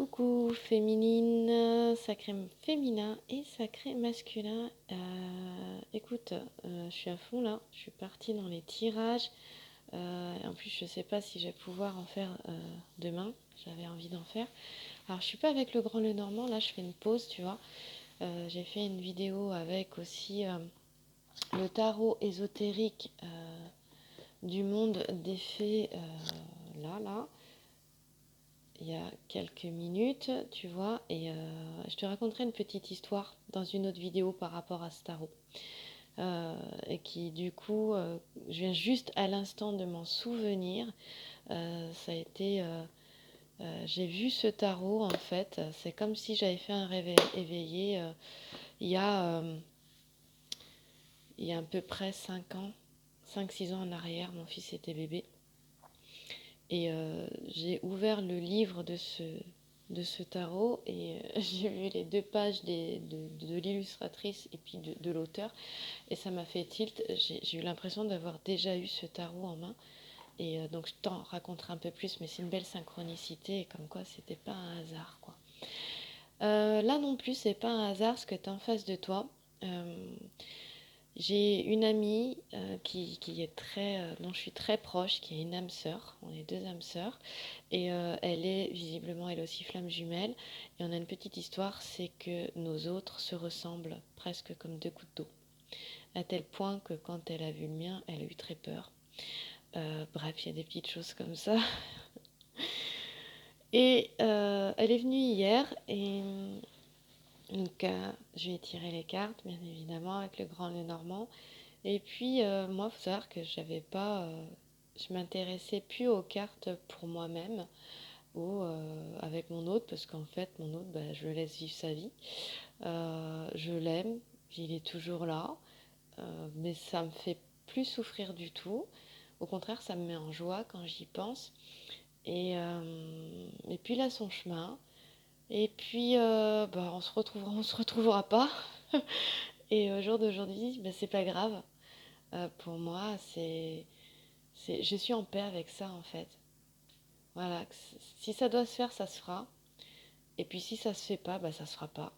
Coucou féminine, sacré féminin et sacré masculin. Écoute, je suis à fond là, je suis partie dans les tirages. En plus, je sais pas si je vais pouvoir en faire demain, j'avais envie d'en faire. Alors, je suis pas avec le grand Lenormand, là je fais une pause, tu vois. J'ai fait une vidéo avec aussi le tarot ésotérique du monde des fées, là. Il y a quelques minutes, tu vois, et je te raconterai une petite histoire dans une autre vidéo par rapport à ce tarot. Et qui du coup, je viens juste à l'instant de m'en souvenir. Ça a été, j'ai vu ce tarot en fait. C'est comme si j'avais fait un rêve éveillé il y a, euh, il y a à peu près 5 ans, 5-6 ans en arrière. Mon fils était bébé. Et j'ai ouvert le livre de ce tarot et j'ai vu les 2 pages de l'illustratrice et puis de l'auteur. Et ça m'a fait tilt. J'ai eu l'impression d'avoir déjà eu ce tarot en main. Et donc je t'en raconterai un peu plus, mais c'est une belle synchronicité. Et comme quoi, c'était pas un hasard, quoi. Là non plus, c'est pas un hasard ce que tu as en face de toi. Euh, j'ai une amie qui est dont je suis très proche, qui est une âme sœur. On est 2 âmes sœurs. Et elle est visiblement elle aussi flamme jumelle. Et on a une petite histoire, c'est que nos autres se ressemblent presque comme 2 gouttes d'eau. À tel point que quand elle a vu le mien, elle a eu très peur. Bref, il y a des petites choses comme ça. Et elle est venue hier et donc je lui ai tiré les cartes, bien évidemment, avec le grand Lenormand. Et puis, moi, il faut savoir que j'avais pas, je m'intéressais plus aux cartes pour moi-même ou avec mon hôte, parce qu'en fait, mon hôte, bah, je le laisse vivre sa vie. Je l'aime, il est toujours là, mais ça me fait plus souffrir du tout. Au contraire, ça me met en joie quand j'y pense. Et puis là, son chemin. Et puis, bah, on se retrouvera pas. Et au jour d'aujourd'hui, bah, c'est pas grave. Pour moi, je suis en paix avec ça en fait. Voilà, si ça doit se faire, ça se fera. Et puis si ça se fait pas, bah ça se fera pas.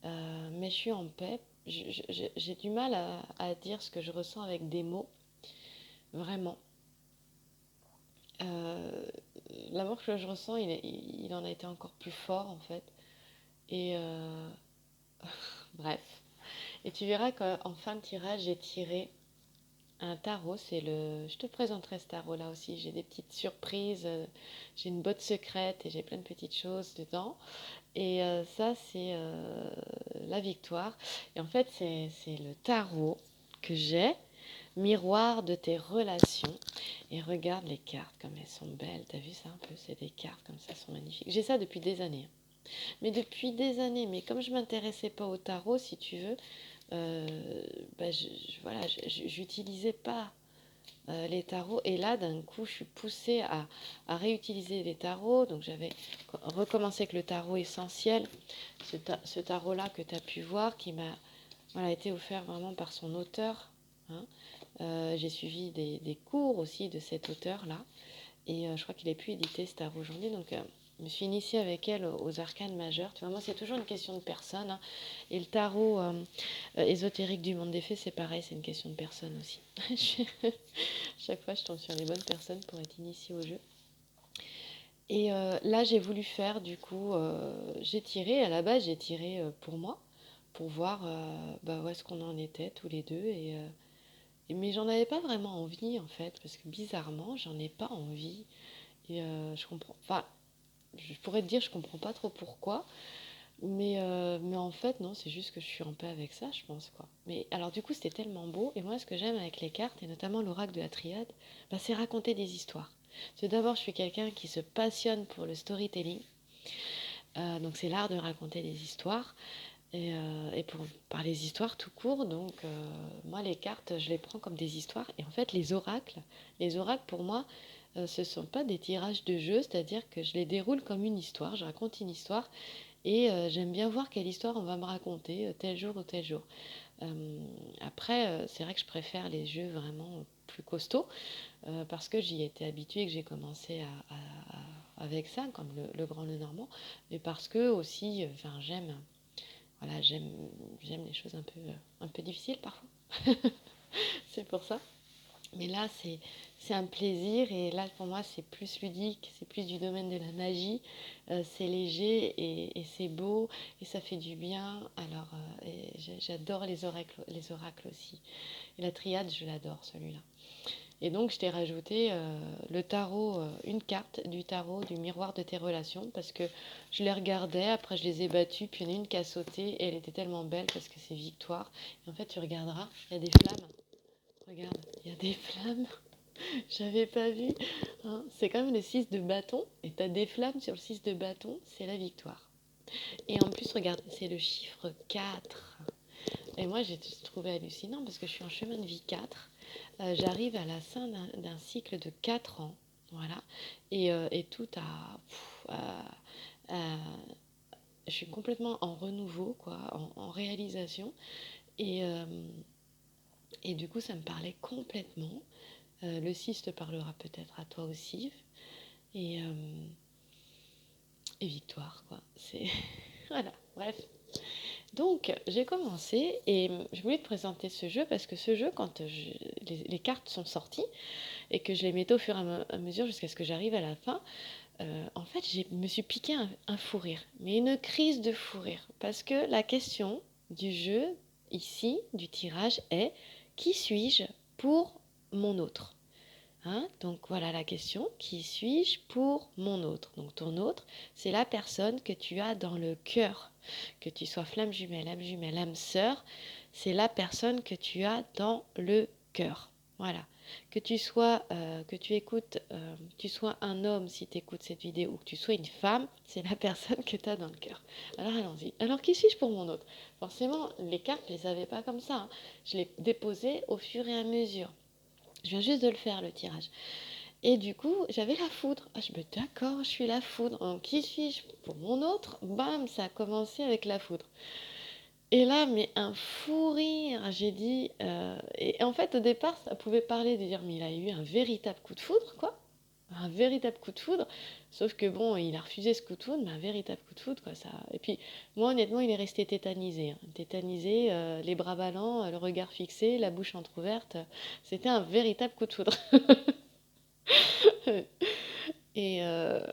Mais je suis en paix. J'ai du mal à dire ce que je ressens avec des mots, vraiment. Euh, L'amour que je ressens, il en a été encore plus fort en fait. Et bref. Et tu verras qu'en fin de tirage, j'ai tiré un tarot, je te présenterai ce tarot là aussi. J'ai des petites surprises, j'ai une botte secrète et j'ai plein de petites choses dedans. Et ça, c'est la victoire. Et en fait, c'est le tarot que j'ai, miroir de tes relations. Et regarde les cartes comme elles sont belles. T'as vu ça un peu? C'est des cartes comme ça, elles sont magnifiques. J'ai ça depuis des années. Mais depuis des années. Mais comme je m'intéressais pas au tarot, si tu veux, bah, voilà, j'utilisais pas les tarots. Et là, d'un coup, je suis poussée à réutiliser les tarots. Donc, j'avais recommencé avec le tarot essentiel, ce tarot-là que tu as pu voir, qui m'a voilà, été offert vraiment par son auteur. Hein. J'ai suivi des cours aussi de cet auteur-là. Et je crois qu'il a pu éditer ce tarot aujourd'hui. Donc, je me suis initiée avec elle aux arcanes majeures. Tu vois, moi, c'est toujours une question de personne. Hein. Et le tarot ésotérique du monde des fées, c'est pareil, c'est une question de personne aussi. Chaque fois, je tombe sur les bonnes personnes pour être initiée au jeu. Et là, j'ai voulu faire, du coup, j'ai tiré, à la base, j'ai tiré pour moi, pour voir bah, où est-ce qu'on en était tous les deux. Mais j'en avais pas vraiment envie, en fait, parce que bizarrement, j'en ai pas envie. Et je comprends, enfin, je pourrais te dire, je comprends pas trop pourquoi. Mais en fait, non, c'est juste que je suis en paix avec ça, je pense, quoi. Mais alors, du coup, c'était tellement beau. Et moi, ce que j'aime avec les cartes, et notamment l'oracle de la triade, bah, c'est raconter des histoires. Parce que d'abord, je suis quelqu'un qui se passionne pour le storytelling. Donc, c'est l'art de raconter des histoires. Et par les histoires tout court. Donc, moi, les cartes, je les prends comme des histoires. Et en fait, les oracles pour moi, ce ne sont pas des tirages de jeu, c'est-à-dire que je les déroule comme une histoire. Je raconte une histoire. Et j'aime bien voir quelle histoire on va me raconter tel jour ou tel jour. Après, c'est vrai que je préfère les jeux vraiment plus costauds parce que j'y étais habituée et que j'ai commencé avec ça, comme le grand nœud normand, mais parce que aussi, j'aime, voilà, j'aime les choses un peu difficiles parfois. C'est pour ça. Mais là, c'est un plaisir et là, pour moi, c'est plus ludique, c'est plus du domaine de la magie. C'est léger et c'est beau et ça fait du bien. Alors, j'adore les oracles aussi. Et la triade, je l'adore, celui-là. Et donc, je t'ai rajouté le tarot, une carte du tarot du miroir de tes relations parce que je les regardais, après je les ai battues, puis il y en a une qui a sauté et elle était tellement belle parce que c'est Victoire. Et en fait, tu regarderas, il y a des flammes. Regarde, il y a des flammes. J'avais pas vu. Hein. C'est quand même le 6 de bâton. Et tu as des flammes sur le 6 de bâton. C'est la victoire. Et en plus, regarde, c'est le chiffre 4. Et moi, j'ai trouvé hallucinant parce que je suis en chemin de vie 4. J'arrive à la fin d'un cycle de 4 ans. Voilà. Et tout je suis complètement en renouveau, quoi, en réalisation. Et, euh, et du coup, ça me parlait complètement. Le 6 te parlera peut-être à toi aussi. Et, euh, et victoire, quoi. C'est voilà, bref. Donc, j'ai commencé et je voulais te présenter ce jeu parce que ce jeu, quand les cartes sont sorties et que je les mettais au fur et à mesure jusqu'à ce que j'arrive à la fin, en fait, je me suis piqué un fou rire, mais une crise de fou rire. Parce que la question du jeu, ici, du tirage, est qui suis-je pour mon autre? Hein, donc voilà la question, qui suis-je pour mon autre? Donc ton autre, c'est la personne que tu as dans le cœur. Que tu sois flamme jumelle, âme sœur, c'est la personne que tu as dans le cœur. Voilà. Que tu écoutes, tu sois un homme si tu écoutes cette vidéo, ou que tu sois une femme, c'est la personne que tu as dans le cœur. Alors allons-y. Alors qui suis-je pour mon autre? Forcément, les cartes, je ne les avais pas comme ça. Hein. Je les déposais au fur et à mesure. Je viens juste de le faire, le tirage. Et du coup, j'avais la foudre. Ah, je me dis, d'accord, je suis la foudre. Donc, qui suis-je pour mon autre? Bam, ça a commencé avec la foudre. Et là, mais un fou rire. J'ai dit. Et en fait, au départ, ça pouvait parler de dire, mais il a eu un véritable coup de foudre, quoi. Un véritable coup de foudre. Sauf que bon, il a refusé ce coup de foudre, mais un véritable coup de foudre, quoi. Ça... Et puis, moi, honnêtement, il est resté tétanisé. Hein. Tétanisé, les bras ballants, le regard fixé, la bouche entrouverte. C'était un véritable coup de foudre. Et, euh,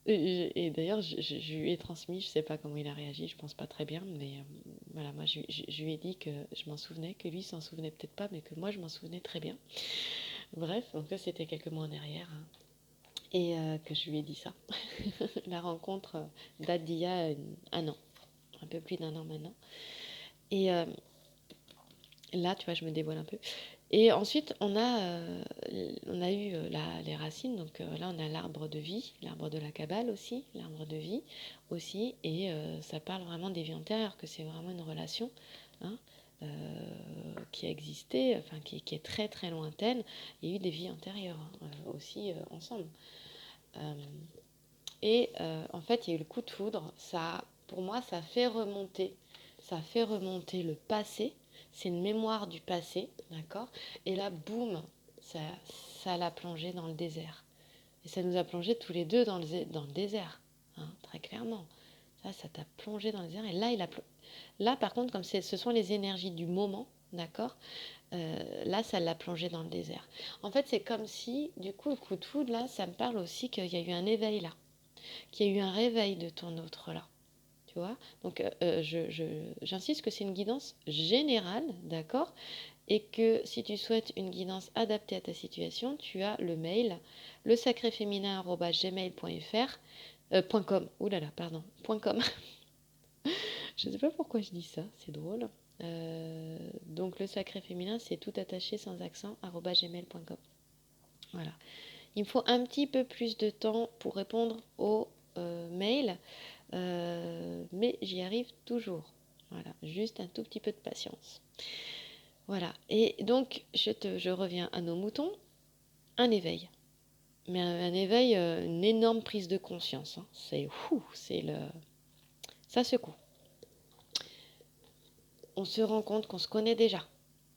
et d'ailleurs, je lui ai transmis, je sais pas comment il a réagi, je pense pas très bien, mais voilà, moi je lui ai dit que je m'en souvenais, que lui s'en souvenait peut-être pas, mais que moi je m'en souvenais très bien. Bref, donc ça c'était quelques mois en arrière, hein, et que je lui ai dit ça. La rencontre date d'il y a un an, un peu plus d'un an maintenant. Et là, tu vois, je me dévoile un peu. Et ensuite, on a eu les racines. Donc là, on a l'arbre de vie, l'arbre de la Kabbale aussi, l'arbre de vie aussi. Et ça parle vraiment des vies antérieures, que c'est vraiment une relation hein, qui a existé, enfin qui est très très lointaine. Il y a eu des vies antérieures aussi ensemble. Euh, en fait, il y a eu le coup de foudre. Ça, pour moi, ça fait remonter le passé. C'est une mémoire du passé, d'accord? Et là, boum, ça, ça l'a plongé dans le désert. Et ça nous a plongé tous les deux dans le désert, hein, très clairement. Ça t'a plongé dans le désert. Et là, là, par contre, comme ce sont les énergies du moment, d'accord? Là, ça l'a plongé dans le désert. En fait, c'est comme si, du coup, le coup de foudre, là, ça me parle aussi qu'il y a eu un éveil là, qu'il y a eu un réveil de ton autre là. Tu vois? Donc, j'insiste que c'est une guidance générale, d'accord? Et que si tu souhaites une guidance adaptée à ta situation, tu as le mail lesacréféminin@gmail.fr .com. Ouh là là, pardon, .com. Je ne sais pas pourquoi je dis ça, c'est drôle. Donc le sacré féminin, c'est tout attaché sans accent @gmail.com. Voilà. Il me faut un petit peu plus de temps pour répondre aux mails, mais j'y arrive toujours. Voilà, juste un tout petit peu de patience. Voilà. Et donc je reviens à nos moutons. Un éveil, mais un éveil, une énorme prise de conscience. Hein. C'est le, ça secoue. On se rend compte qu'on se connaît déjà.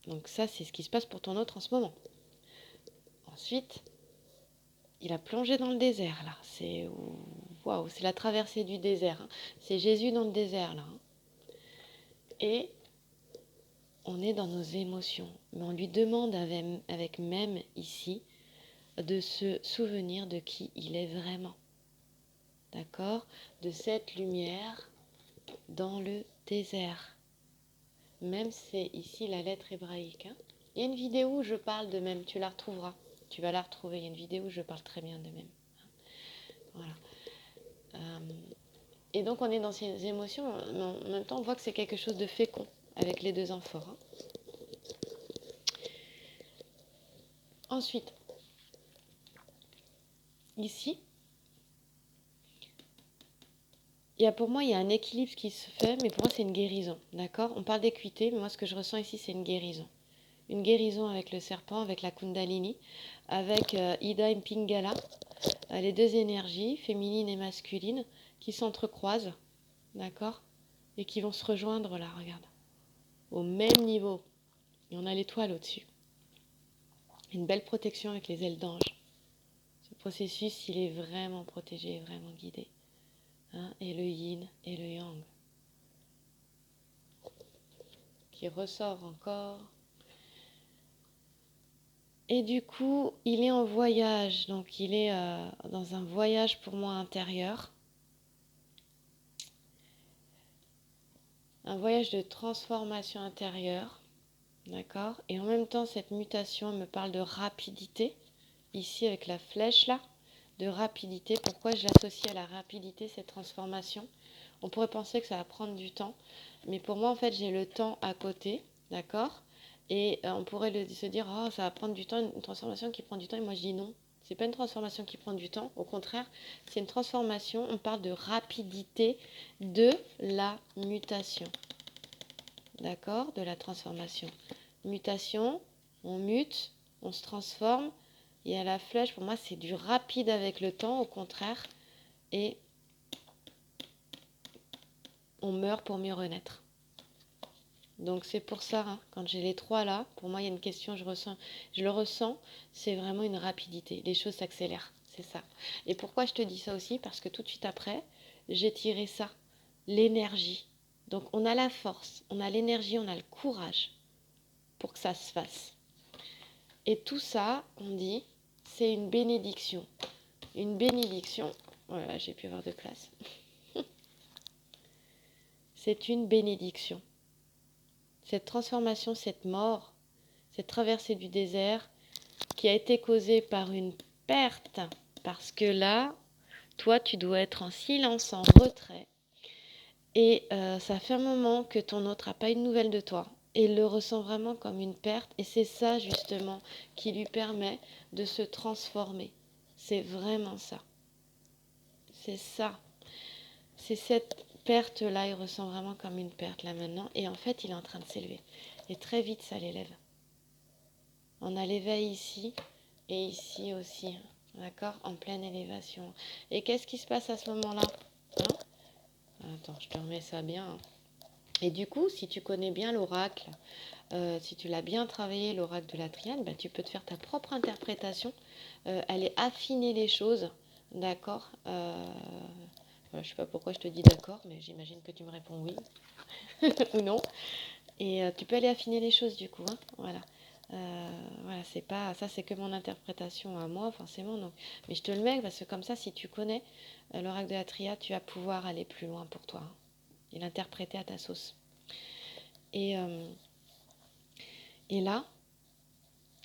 Donc ça, c'est ce qui se passe pour ton autre en ce moment. Ensuite, il a plongé dans le désert, là. C'est waouh, c'est la traversée du désert, hein. C'est Jésus dans le désert, là, hein. Et on est dans nos émotions. Mais on lui demande avec même ici de se souvenir de qui il est vraiment. D'accord? De cette lumière dans le désert. Même c'est ici la lettre hébraïque, hein. Il y a une vidéo où je parle de même, tu la retrouveras. Tu vas la retrouver, il y a une vidéo où je parle très bien de même. Voilà. Et donc on est dans ces émotions, mais en même temps on voit que c'est quelque chose de fécond avec les deux amphores, hein. Ensuite, ici, pour moi il y a un équilibre qui se fait, mais pour moi c'est une guérison, d'accord? On parle d'équité, mais moi ce que je ressens ici c'est une guérison. Une guérison avec le serpent, avec la Kundalini, avec Ida et Pingala, les deux énergies, féminine et masculine, qui s'entrecroisent, d'accord? Et qui vont se rejoindre là, regarde, au même niveau. Et on a l'étoile au-dessus. Une belle protection avec les ailes d'ange. Ce processus, il est vraiment protégé, vraiment guidé, hein? Et le yin et le yang, qui ressort encore. Et du coup, il est en voyage, donc il est dans un voyage pour moi intérieur. Un voyage de transformation intérieure, d'accord? Et en même temps, cette mutation me parle de rapidité, ici avec la flèche là, de rapidité. Pourquoi je l'associe à la rapidité, cette transformation? On pourrait penser que ça va prendre du temps, mais pour moi, en fait, j'ai le temps à côté, d'accord? Et on pourrait se dire, oh, ça va prendre du temps, une transformation qui prend du temps, et moi je dis non. C'est pas une transformation qui prend du temps, au contraire, c'est une transformation, on parle de rapidité de la mutation. D'accord? De la transformation. Mutation, on mute, on se transforme. Et à la flèche, pour moi, c'est du rapide avec le temps, au contraire. Et on meurt pour mieux renaître. Donc c'est pour ça, hein, quand j'ai les trois là, pour moi, il y a une question, je le ressens, c'est vraiment une rapidité. Les choses s'accélèrent, c'est ça. Et pourquoi je te dis ça aussi? Parce que tout de suite après, j'ai tiré ça, l'énergie. Donc on a la force, on a l'énergie, on a le courage pour que ça se fasse. Et tout ça, on dit, c'est une bénédiction. Une bénédiction. Voilà, j'ai pu avoir de place. C'est une bénédiction. Cette transformation, cette mort, cette traversée du désert qui a été causée par une perte, parce que là, toi, tu dois être en silence, en retrait. Et ça fait un moment que ton autre n'a pas eu de nouvelles de toi. Et il le ressent vraiment comme une perte. Et c'est ça, justement, qui lui permet de se transformer. C'est vraiment ça. C'est ça. C'est cette perte-là, il ressent vraiment comme une perte, là, maintenant. Et en fait, il est en train de s'élever. Et très vite, ça l'élève. On a l'éveil ici et ici aussi. D'accord? En pleine élévation. Et qu'est-ce qui se passe à ce moment-là? Hein? Attends, je te remets ça bien, hein. Et du coup, si tu connais bien l'oracle, si tu l'as bien travaillé, l'oracle de la triade, bah, tu peux te faire ta propre interprétation, aller affiner les choses, d'accord? Je ne sais pas pourquoi je te dis d'accord, mais j'imagine que tu me réponds oui ou non. Et tu peux aller affiner les choses du coup, hein, voilà. Voilà, c'est pas ça, c'est que mon interprétation à moi forcément. Donc, mais je te le mets parce que comme ça, si tu connais l'oracle de la triade, tu vas pouvoir aller plus loin pour toi, hein, et l'interpréter à ta sauce. Et, euh, et là,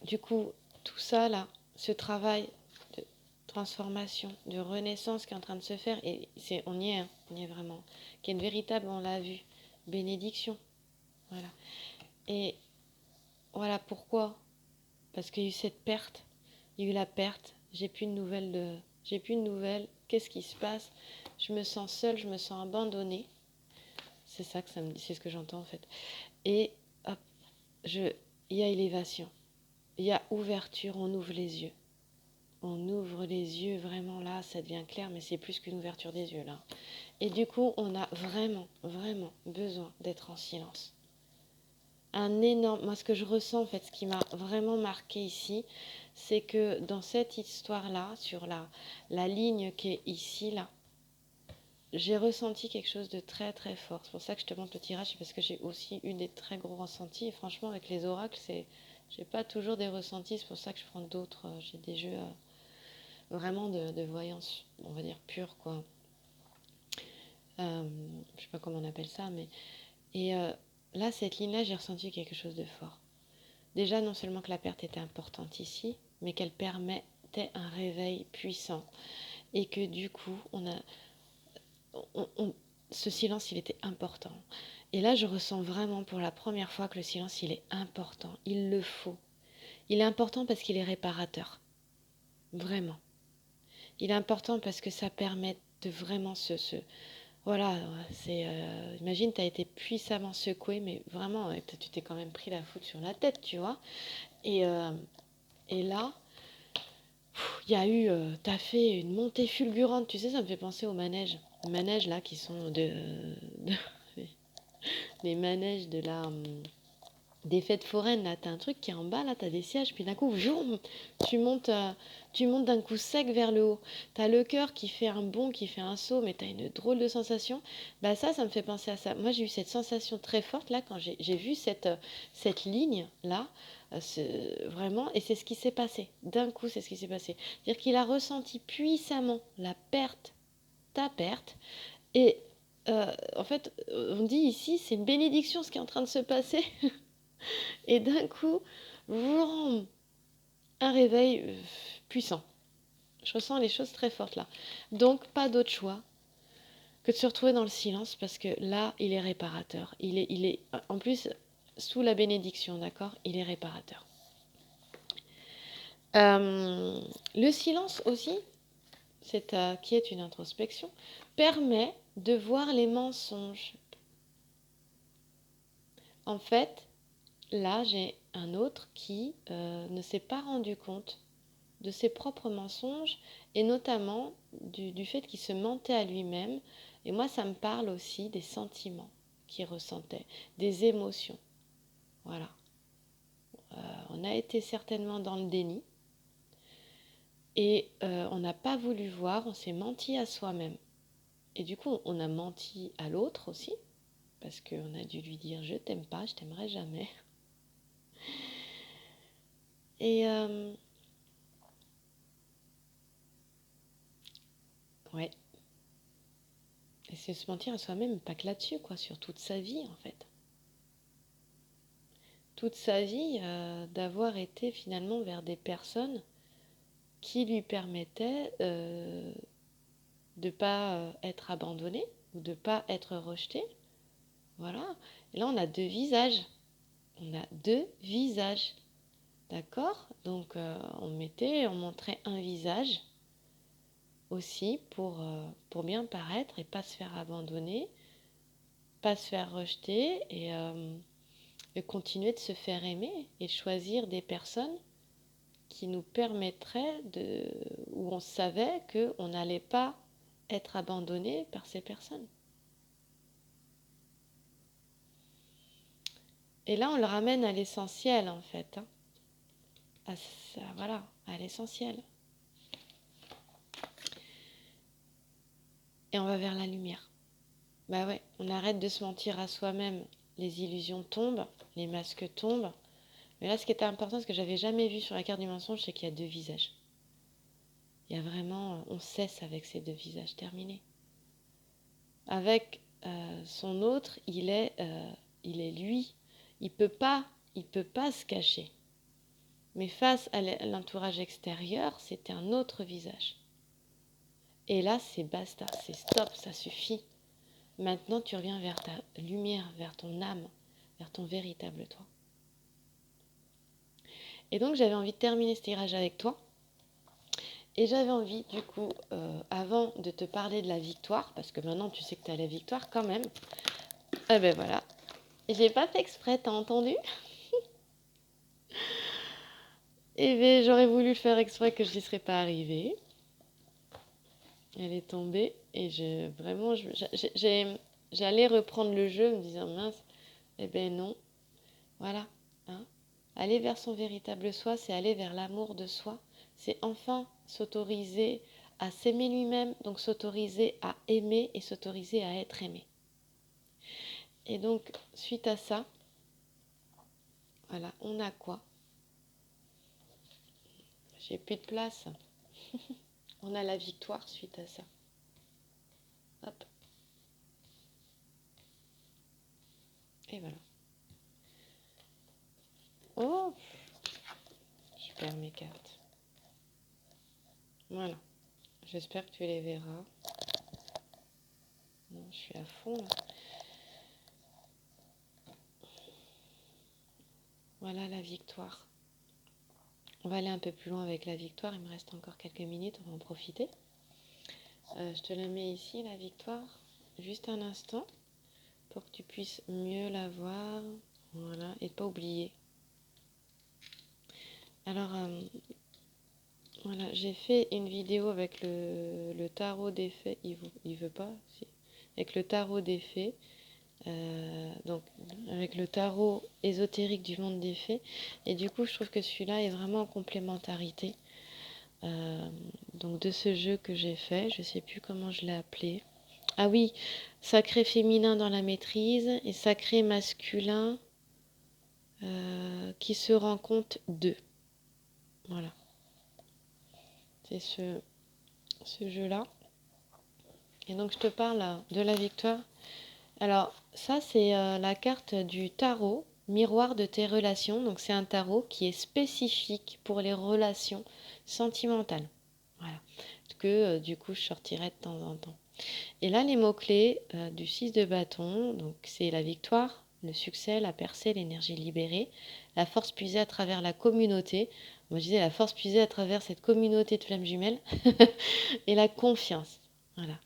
du coup, tout ça là, ce travail de transformation, de renaissance qui est en train de se faire, et on y est, hein, on y est vraiment, qui est une véritable, on l'a vu, bénédiction. Voilà. Et voilà pourquoi. Parce qu'il y a eu cette perte. Il y a eu la perte. J'ai plus de nouvelles. Qu'est-ce qui se passe? Je me sens seule, je me sens abandonnée. C'est ça que ça me dit, c'est ce que j'entends en fait. Et hop, il y a élévation. Il y a ouverture, on ouvre les yeux. On ouvre les yeux, vraiment là, ça devient clair, mais c'est plus qu'une ouverture des yeux là. Et du coup, on a vraiment, vraiment besoin d'être en silence. un énorme... Moi, ce que je ressens, en fait, ce qui m'a vraiment marqué ici, c'est que dans cette histoire-là, sur la ligne qui est ici, là, j'ai ressenti quelque chose de très très fort. C'est pour ça que je te montre le tirage, c'est parce que j'ai aussi eu des très gros ressentis. Et franchement, avec les oracles, j'ai pas toujours des ressentis. C'est pour ça que je prends d'autres. J'ai des jeux vraiment de voyance, on va dire pure, quoi. Je sais pas comment on appelle ça, mais et là, cette ligne-là, j'ai ressenti quelque chose de fort. Déjà, non seulement que la perte était importante ici, mais qu'elle permettait un réveil puissant et que du coup, ce silence, il était important. Et là, je ressens vraiment pour la première fois que le silence, il est important. Il le faut. Il est important parce qu'il est réparateur. Vraiment. Il est important parce que ça permet de vraiment voilà, c'est... imagine, tu as été puissamment secoué, mais vraiment, tu t'es quand même pris la foudre sur la tête, tu vois. Et, euh, et là, il y a eu... tu as fait une montée fulgurante, tu sais, ça me fait penser aux manèges. Les manèges, là, qui sont les manèges des fêtes foraines, là, t'as un truc qui est en bas, là, t'as des sièges, puis d'un coup, joum, tu montes, tu montes d'un coup sec vers le haut. T'as le cœur qui fait un bond, qui fait un saut, mais t'as une drôle de sensation. Bah ça me fait penser à ça. Moi, j'ai eu cette sensation très forte, là, quand j'ai vu cette ligne, là, vraiment, et c'est ce qui s'est passé. D'un coup, c'est ce qui s'est passé. C'est-à-dire qu'il a ressenti puissamment la perte, ta perte, et en fait, on dit ici, c'est une bénédiction ce qui est en train de se passer. Et d'un coup, vroom, un réveil puissant. Je ressens les choses très fortes là. Donc, pas d'autre choix que de se retrouver dans le silence parce que là, il est réparateur. Il est en plus, sous la bénédiction, d'accord. Il est réparateur. Le silence aussi, qui est une introspection, permet de voir les mensonges. En fait, là, j'ai un autre qui ne s'est pas rendu compte de ses propres mensonges et notamment du fait qu'il se mentait à lui-même. Et moi, ça me parle aussi des sentiments qu'il ressentait, des émotions. Voilà. On a été certainement dans le déni et on n'a pas voulu voir, on s'est menti à soi-même. Et du coup, on a menti à l'autre aussi, parce qu'on a dû lui dire je t'aime pas, je t'aimerai jamais. Et ouais. Et c'est se mentir à soi-même, pas que là-dessus, quoi, sur toute sa vie en fait. Toute sa vie, d'avoir été finalement vers des personnes qui lui permettaient de ne pas être abandonné ou de ne pas être rejeté. Voilà. Et là, on a deux visages. On a deux visages. D'accord. Donc, on montrait un visage aussi pour bien paraître et pas se faire abandonner, pas se faire rejeter et continuer de se faire aimer et choisir des personnes qui nous permettraient où on savait qu'on n'allait pas être abandonné par ces personnes. Et là, on le ramène à l'essentiel, en fait. Voilà, à l'essentiel. Et on va vers la lumière. Bah ouais, on arrête de se mentir à soi-même. Les illusions tombent, les masques tombent. Mais là, ce qui était important, ce que j'avais jamais vu sur la carte du mensonge, c'est qu'il y a deux visages. Il y a vraiment, on cesse avec ces deux visages, terminé. Avec son autre, il est lui. Il peut pas se cacher. Mais face à l'entourage extérieur, c'était un autre visage. Et là, c'est basta, c'est stop, ça suffit. Maintenant, tu reviens vers ta lumière, vers ton âme, vers ton véritable toi. Et donc, j'avais envie de terminer ce tirage avec toi. Et j'avais envie, du coup, avant de te parler de la victoire, parce que maintenant, tu sais que tu as la victoire quand même. Ah ben voilà. J'ai pas fait exprès, t'as entendu? Eh bien, j'aurais voulu faire exprès que je n'y serais pas arrivée. Elle est tombée et j'allais reprendre le jeu en me disant mince, eh ben non. Voilà. Hein. Aller vers son véritable soi, c'est aller vers l'amour de soi. C'est enfin s'autoriser à s'aimer lui-même, donc s'autoriser à aimer et s'autoriser à être aimé. Et donc, suite à ça, voilà, on a quoi? J'ai plus de place. On a la victoire suite à ça. Hop. Et voilà. Oh, je perds mes cartes. Voilà. J'espère que tu les verras. Non, je suis à fond là. Voilà la victoire. On va aller un peu plus loin avec la victoire. Il me reste encore quelques minutes. On va en profiter. Je te la mets ici, la victoire. Juste un instant. Pour que tu puisses mieux la voir. Voilà. Et pas oublier. Alors, voilà. J'ai fait une vidéo avec le tarot des fées. Il veut pas, si. Avec le tarot des fées. Donc avec le tarot ésotérique du monde des fées. Et du coup, je trouve que celui-là est vraiment en complémentarité. Donc de ce jeu que j'ai fait, je sais plus comment je l'ai appelé. Ah oui, sacré féminin dans la maîtrise et sacré masculin qui se rend compte d'eux. Voilà. C'est ce jeu-là. Et donc je te parle de la victoire. Alors ça c'est la carte du tarot, miroir de tes relations. Donc c'est un tarot qui est spécifique pour les relations sentimentales. Voilà. Que du coup je sortirai de temps en temps. Et là les mots-clés du 6 de bâton, donc c'est la victoire, le succès, la percée, l'énergie libérée, la force puisée à travers la communauté. Moi je disais la force puisée à travers cette communauté de flammes jumelles et la confiance. Voilà.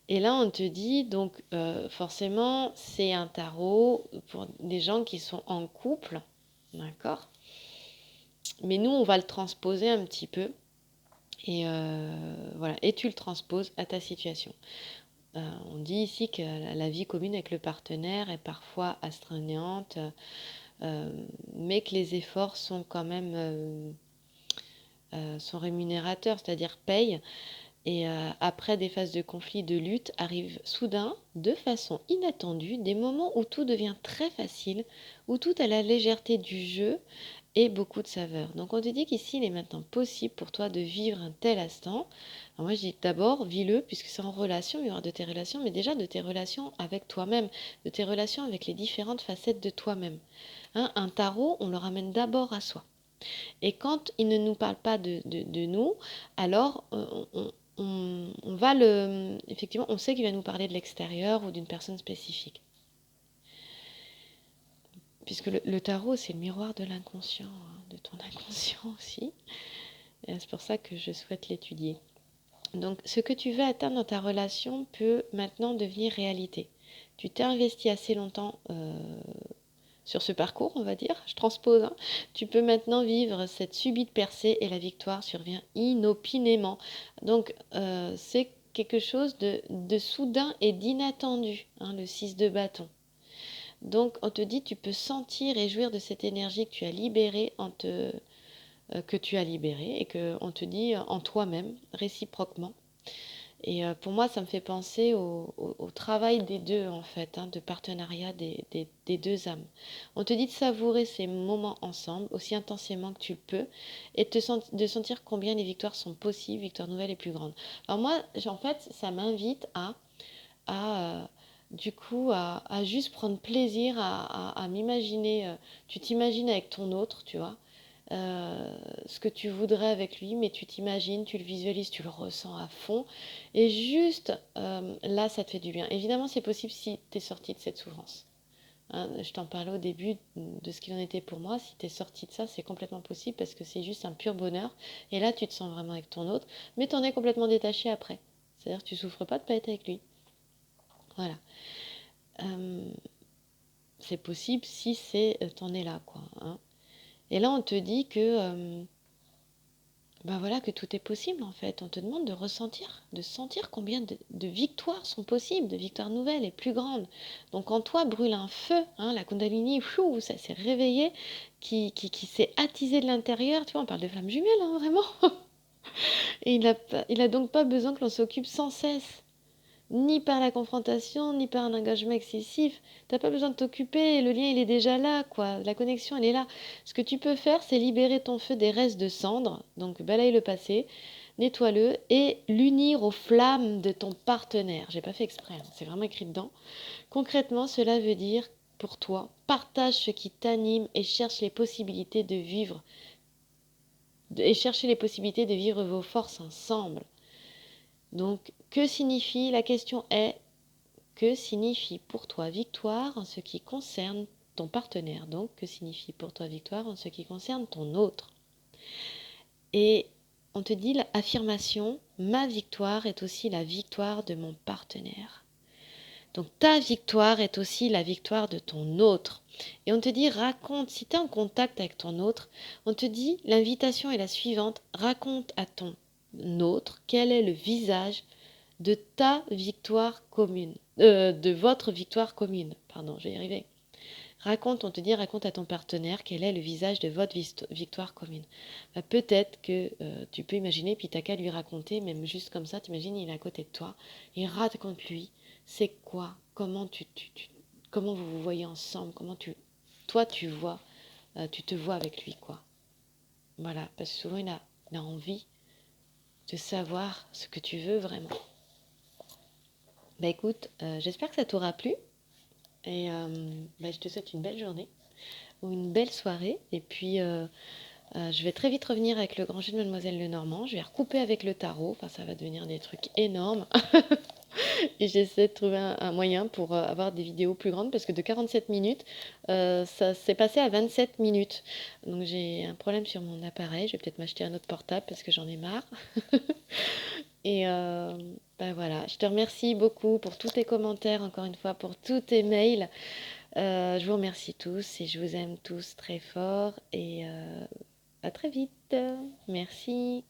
Et là, on te dit, donc forcément, c'est un tarot pour des gens qui sont en couple, d'accord? Mais nous, on va le transposer un petit peu. Et voilà, et tu le transposes à ta situation. On dit ici que la vie commune avec le partenaire est parfois astreignante, mais que les efforts sont quand même sont rémunérateurs, c'est-à-dire payent. Et après des phases de conflit, de lutte, arrivent soudain, de façon inattendue, des moments où tout devient très facile, où tout a la légèreté du jeu et beaucoup de saveur. Donc on te dit qu'ici, il est maintenant possible pour toi de vivre un tel instant. Alors moi, je dis d'abord, vis-le, puisque c'est en relation, il y aura de tes relations, mais déjà de tes relations avec toi-même, de tes relations avec les différentes facettes de toi-même. Hein, un tarot, on le ramène d'abord à soi. Et quand il ne nous parle pas de nous, alors on va le... Effectivement, on sait qu'il va nous parler de l'extérieur ou d'une personne spécifique. Puisque le tarot, c'est le miroir de l'inconscient, hein, de ton inconscient aussi. Et c'est pour ça que je souhaite l'étudier. Donc, ce que tu veux atteindre dans ta relation peut maintenant devenir réalité. Tu t'es investi assez longtemps sur ce parcours, on va dire, je transpose, hein. Tu peux maintenant vivre cette subite percée et la victoire survient inopinément. Donc, c'est quelque chose de soudain et d'inattendu, hein, le 6 de bâton. Donc, on te dit, tu peux sentir et jouir de cette énergie que tu as libérée que tu as libérée et que on te dit en toi-même, réciproquement. Et pour moi, ça me fait penser au travail des deux, en fait, hein, de partenariat des deux âmes. On te dit de savourer ces moments ensemble aussi intensément que tu le peux et de sentir combien les victoires sont possibles, victoires nouvelles et plus grandes. Alors moi, en fait, ça m'invite à du coup, à juste prendre plaisir à m'imaginer. Tu t'imagines avec ton autre, tu vois, ce que tu voudrais avec lui, mais tu t'imagines, tu le visualises, tu le ressens à fond. Et juste là, ça te fait du bien. Évidemment, c'est possible si tu es sorti de cette souffrance. Hein, je t'en parlais au début de ce qu'il en était pour moi. Si tu es sorti de ça, c'est complètement possible parce que c'est juste un pur bonheur. Et là, tu te sens vraiment avec ton autre, mais tu en es complètement détaché après. C'est-à-dire que tu souffres pas de pas être avec lui. Voilà. C'est possible si c'est t'en es là, quoi. Hein. Et là, on te dit que ben voilà que tout est possible en fait. On te demande de sentir combien de victoires sont possibles, de victoires nouvelles et plus grandes. Donc en toi brûle un feu, hein, la Kundalini, fou, ça s'est réveillé, qui s'est attisé de l'intérieur. Tu vois, on parle de flammes jumelles, hein, vraiment. Et il a donc pas besoin que l'on s'occupe sans cesse, ni par la confrontation, ni par un engagement excessif. T'as pas besoin de t'occuper, le lien il est déjà là, quoi. La connexion elle est là. Ce que tu peux faire, c'est libérer ton feu des restes de cendres, donc balaye le passé, nettoie-le et l'unir aux flammes de ton partenaire. J'ai pas fait exprès, hein, c'est vraiment écrit dedans. Concrètement, cela veut dire pour toi, partage ce qui t'anime et cherche les possibilités de vivre et chercher les possibilités de vivre vos forces ensemble. Donc, la question est, que signifie pour toi victoire en ce qui concerne ton partenaire? Donc, que signifie pour toi victoire en ce qui concerne ton autre? Et on te dit l'affirmation, ma victoire est aussi la victoire de mon partenaire. Donc ta victoire est aussi la victoire de ton autre. Et on te dit, raconte, si tu es en contact avec ton autre, on te dit, l'invitation est la suivante, raconte à ton autre quel est le visage de ta victoire commune, de votre victoire commune. Pardon, je vais y arriver. On te dit, raconte à ton partenaire quel est le visage de votre victoire commune. Bah, peut-être que tu peux imaginer, puis t'as qu'à lui raconter, même juste comme ça, t'imagines, il est à côté de toi, et raconte-lui, c'est quoi, comment vous vous voyez ensemble, toi tu te vois avec lui, quoi. Voilà, parce que souvent il a envie de savoir ce que tu veux vraiment. Bah écoute, j'espère que ça t'aura plu, et je te souhaite une belle journée, ou une belle soirée, et puis je vais très vite revenir avec le grand jeu de Mademoiselle Lenormand. Je vais recouper avec le tarot. Enfin, ça va devenir des trucs énormes. Et j'essaie de trouver un moyen pour avoir des vidéos plus grandes parce que de 47 minutes, ça s'est passé à 27 minutes. Donc j'ai un problème sur mon appareil. Je vais peut-être m'acheter un autre portable parce que j'en ai marre. Et voilà, je te remercie beaucoup pour tous tes commentaires, encore une fois, pour tous tes mails. Je vous remercie tous et je vous aime tous très fort. Et à très vite. Merci.